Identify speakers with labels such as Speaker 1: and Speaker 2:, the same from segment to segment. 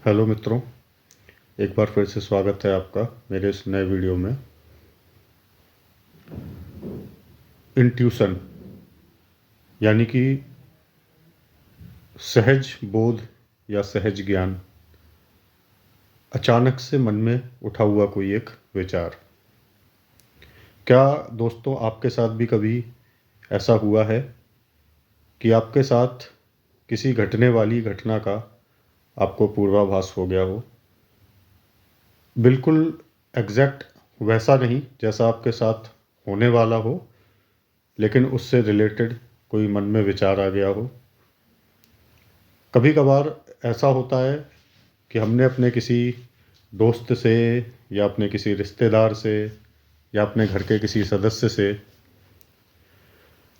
Speaker 1: Hello मित्रों, एक बार फिर से स्वागत है आपका मेरे इस नए वीडियो में। इंट्यूशन यानी कि सहज बोध या सहज ज्ञान, अचानक से मन में उठा हुआ कोई एक विचार। क्या दोस्तों आपके साथ भी कभी ऐसा हुआ है कि आपके साथ किसी घटने वाली घटना का आपको पूर्वाभास हो गया हो? बिल्कुल एग्जैक्ट वैसा नहीं जैसा आपके साथ होने वाला हो, लेकिन उससे रिलेटेड कोई मन में विचार आ गया हो। कभी कभार ऐसा होता है कि हमने अपने किसी दोस्त से या अपने किसी रिश्तेदार से या अपने घर के किसी सदस्य से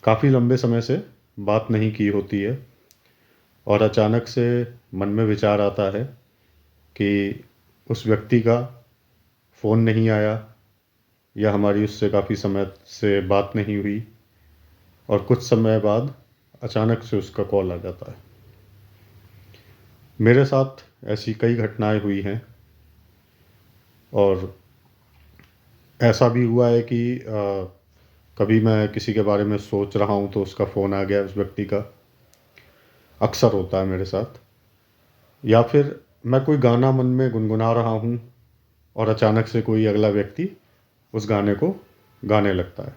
Speaker 1: काफ़ी लंबे समय से बात नहीं की होती है, और अचानक से मन में विचार आता है कि उस व्यक्ति का फ़ोन नहीं आया या हमारी उससे काफ़ी समय से बात नहीं हुई, और कुछ समय बाद अचानक से उसका कॉल आ जाता है। मेरे साथ ऐसी कई घटनाएं हुई हैं, और ऐसा भी हुआ है कि कभी मैं किसी के बारे में सोच रहा हूँ तो उसका फ़ोन आ गया उस व्यक्ति का। अक्सर होता है मेरे साथ। या फिर मैं कोई गाना मन में गुनगुना रहा हूँ और अचानक से कोई अगला व्यक्ति उस गाने को गाने लगता है।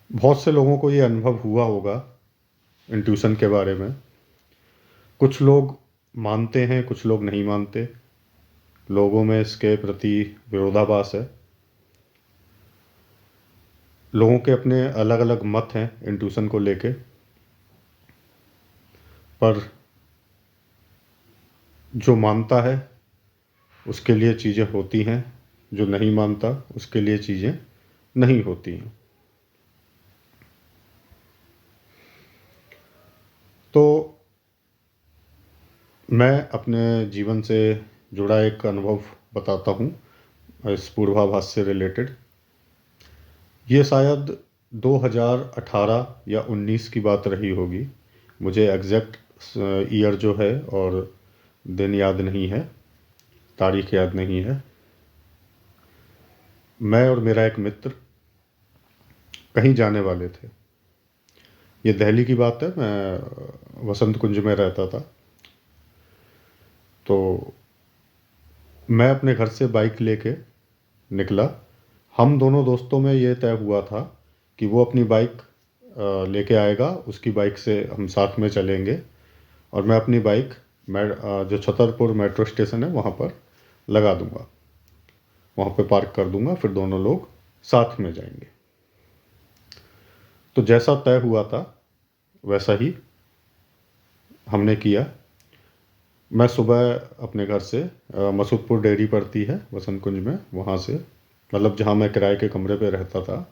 Speaker 1: बहुत से लोगों को ये अनुभव हुआ होगा इंट्यूशन के बारे में। कुछ लोग मानते हैं, कुछ लोग नहीं मानते। लोगों में इसके प्रति विरोधाभास है। लोगों के अपने अलग अलग मत हैं इंट्यूशन को लेके। पर जो मानता है उसके लिए चीज़ें होती हैं, जो नहीं मानता उसके लिए चीज़ें नहीं होती हैं। तो मैं अपने जीवन से जुड़ा एक अनुभव बताता हूँ इस पूर्वाभास से रिलेटेड। ये शायद 2018 या 19 की बात रही होगी। मुझे एग्जैक्ट ईयर जो है और दिन याद नहीं है, तारीख याद नहीं है। मैं और मेरा एक मित्र कहीं जाने वाले थे। ये दिल्ली की बात है। मैं वसंत कुंज में रहता था। तो मैं अपने घर से बाइक लेके निकला। हम दोनों दोस्तों में ये तय हुआ था कि वो अपनी बाइक लेके आएगा, उसकी बाइक से हम साथ में चलेंगे, और मैं अपनी बाइक जो छतरपुर मेट्रो स्टेशन है वहाँ पर लगा दूँगा, वहाँ पे पार्क कर दूँगा, फिर दोनों लोग साथ में जाएंगे। तो जैसा तय हुआ था वैसा ही हमने किया। मैं सुबह अपने घर से मसूदपुर डेयरी पड़ती है वसंत कुंज में, वहाँ से, मतलब जहाँ मैं किराए के कमरे पे रहता था,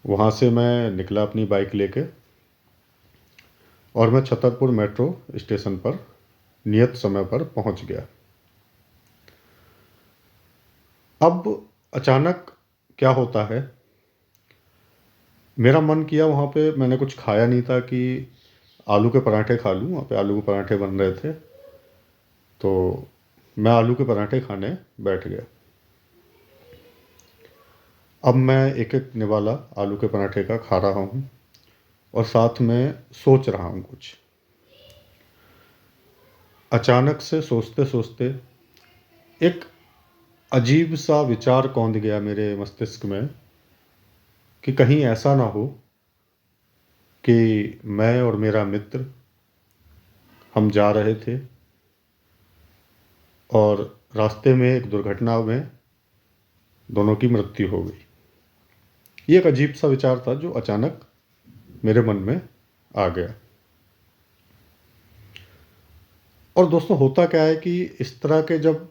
Speaker 1: वहाँ से मैं निकला अपनी बाइक लेके, और मैं छतरपुर मेट्रो स्टेशन पर नियत समय पर पहुँच गया। अब अचानक क्या होता है, मेरा मन किया, वहाँ पे मैंने कुछ खाया नहीं था, कि आलू के पराठे खा लूँ। वहाँ पे आलू के पराठे बन रहे थे, तो मैं आलू के पराठे खाने बैठ गया। अब मैं एक एक निवाला आलू के पराठे का खा रहा हूँ और साथ में सोच रहा हूँ कुछ। अचानक से सोचते सोचते एक अजीब सा विचार कौंध गया मेरे मस्तिष्क में कि कहीं ऐसा ना हो कि मैं और मेरा मित्र हम जा रहे थे और रास्ते में एक दुर्घटना में दोनों की मृत्यु हो गई। ये एक अजीब सा विचार था जो अचानक मेरे मन में आ गया। और दोस्तों, होता क्या है कि इस तरह के जब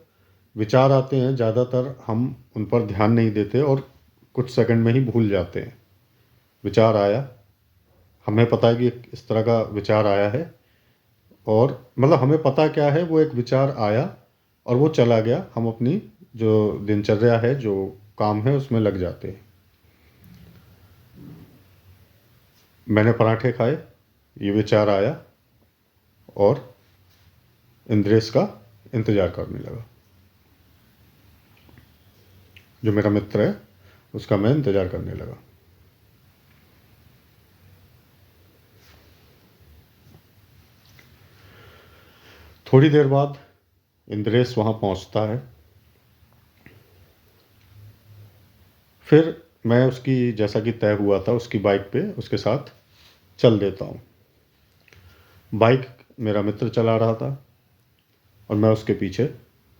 Speaker 1: विचार आते हैं, ज़्यादातर हम उन पर ध्यान नहीं देते और कुछ सेकंड में ही भूल जाते हैं। विचार आया, हमें पता है कि इस तरह का विचार आया है, और मतलब हमें पता क्या है, वो एक विचार आया और वो चला गया। हम अपनी जो दिनचर्या है, जो काम है, उसमें लग जाते हैं। मैंने पराठे खाए, ये विचार आया और इंद्रेश का इंतज़ार करने लगा। जो मेरा मित्र है उसका मैं इंतज़ार करने लगा। थोड़ी देर बाद इंद्रेश वहाँ पहुँचता है। फिर मैं उसकी, जैसा कि तय हुआ था, उसकी बाइक पे उसके साथ चल देता हूँ। बाइक मेरा मित्र चला रहा था और मैं उसके पीछे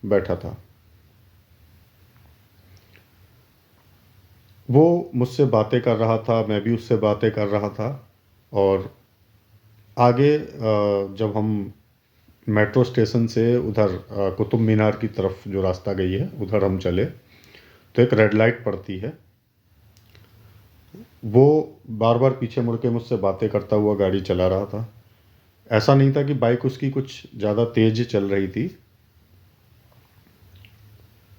Speaker 1: बैठा था। वो मुझसे बातें कर रहा था, मैं भी उससे बातें कर रहा था। और आगे जब हम मेट्रो स्टेशन से उधर कुतुब मीनार की तरफ जो रास्ता गई है उधर हम चले, तो एक रेड लाइट पड़ती है। वो बार बार पीछे मुड़ के मुझसे बातें करता हुआ गाड़ी चला रहा था। ऐसा नहीं था कि बाइक उसकी कुछ ज़्यादा तेज चल रही थी,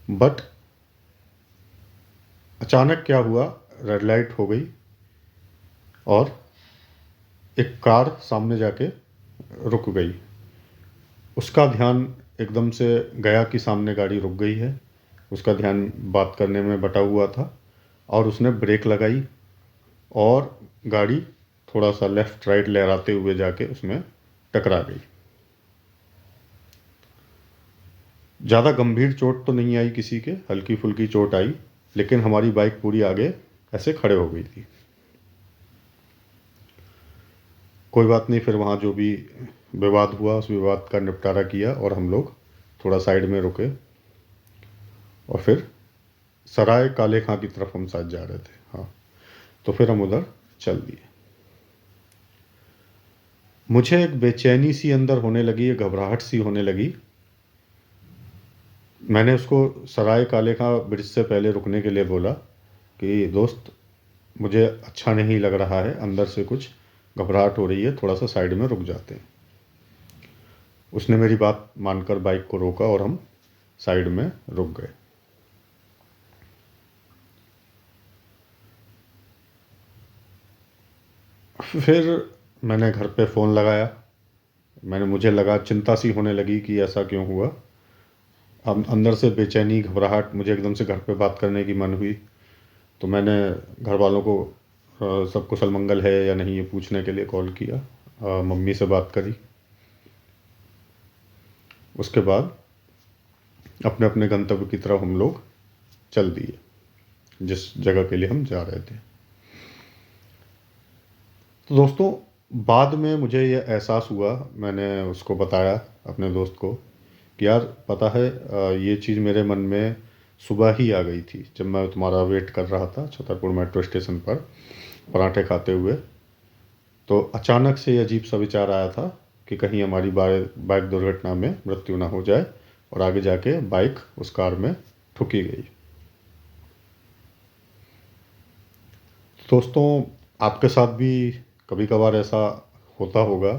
Speaker 1: बट अचानक क्या हुआ, रेड लाइट हो गई और एक कार सामने जाके रुक गई। उसका ध्यान एकदम से गया कि सामने गाड़ी रुक गई है। उसका ध्यान बात करने में बटा हुआ था और उसने ब्रेक लगाई और गाड़ी थोड़ा सा लेफ़्ट राइट लहराते हुए जाके उसमें टकरा गई। ज़्यादा गंभीर चोट तो नहीं आई किसी के, हल्की फुल्की चोट आई, लेकिन हमारी बाइक पूरी आगे ऐसे खड़े हो गई थी। कोई बात नहीं, फिर वहाँ जो भी विवाद हुआ उस विवाद का निपटारा किया और हम लोग थोड़ा साइड में रुके और फिर सराय काले खां की तरफ हम साथ जा रहे थे। हाँ, तो फिर हम उधर चल दिए। मुझे एक बेचैनी सी अंदर होने लगी, एक घबराहट सी होने लगी। मैंने उसको सराय काले खां ब्रिज से पहले रुकने के लिए बोला कि दोस्त, मुझे अच्छा नहीं लग रहा है, अंदर से कुछ घबराहट हो रही है, थोड़ा सा साइड में रुक जाते हैं। उसने मेरी बात मानकर बाइक को रोका और हम साइड में रुक गए। फिर मैंने घर पे फ़ोन लगाया। मुझे लगा, चिंता सी होने लगी कि ऐसा क्यों हुआ। अब अंदर से बेचैनी, घबराहट, मुझे एकदम से घर पे बात करने की मन हुई। तो मैंने घर वालों को सब कुशल मंगल है या नहीं ये पूछने के लिए कॉल किया। मम्मी से बात करी। उसके बाद अपने अपने गंतव्य की तरफ हम लोग चल दिए, जिस जगह के लिए हम जा रहे थे। तो दोस्तों, बाद में मुझे ये एहसास हुआ, मैंने उसको बताया अपने दोस्त को कि यार पता है, ये चीज़ मेरे मन में सुबह ही आ गई थी जब मैं तुम्हारा वेट कर रहा था छतरपुर मेट्रो स्टेशन पर पराठे खाते हुए। तो अचानक से ये अजीब सा विचार आया था कि कहीं हमारी बाइक दुर्घटना में मृत्यु ना हो जाए, और आगे जाके बाइक उस कार में ठुकी गई। दोस्तों, आपके साथ भी कभी कभार ऐसा होता होगा।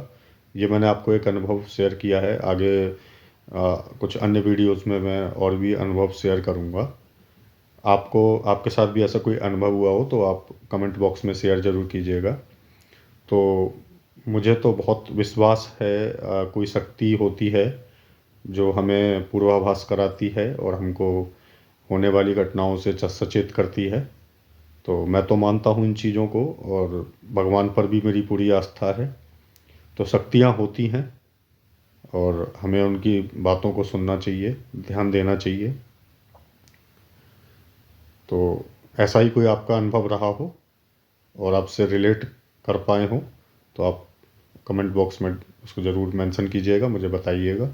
Speaker 1: ये मैंने आपको एक अनुभव शेयर किया है। आगे कुछ अन्य वीडियोस में मैं और भी अनुभव शेयर करूँगा। आपको, आपके साथ भी ऐसा कोई अनुभव हुआ हो तो आप कमेंट बॉक्स में शेयर ज़रूर कीजिएगा। तो मुझे तो बहुत विश्वास है, कोई शक्ति होती है जो हमें पूर्वाभास कराती है और हमको होने वाली घटनाओं से सचेत करती है। तो मैं तो मानता हूँ इन चीज़ों को, और भगवान पर भी मेरी पूरी आस्था है। तो शक्तियाँ होती हैं और हमें उनकी बातों को सुनना चाहिए, ध्यान देना चाहिए। तो ऐसा ही कोई आपका अनुभव रहा हो और आपसे रिलेट कर पाए हों तो आप कमेंट बॉक्स में उसको ज़रूर मेंशन कीजिएगा, मुझे बताइएगा।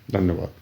Speaker 1: धन्यवाद।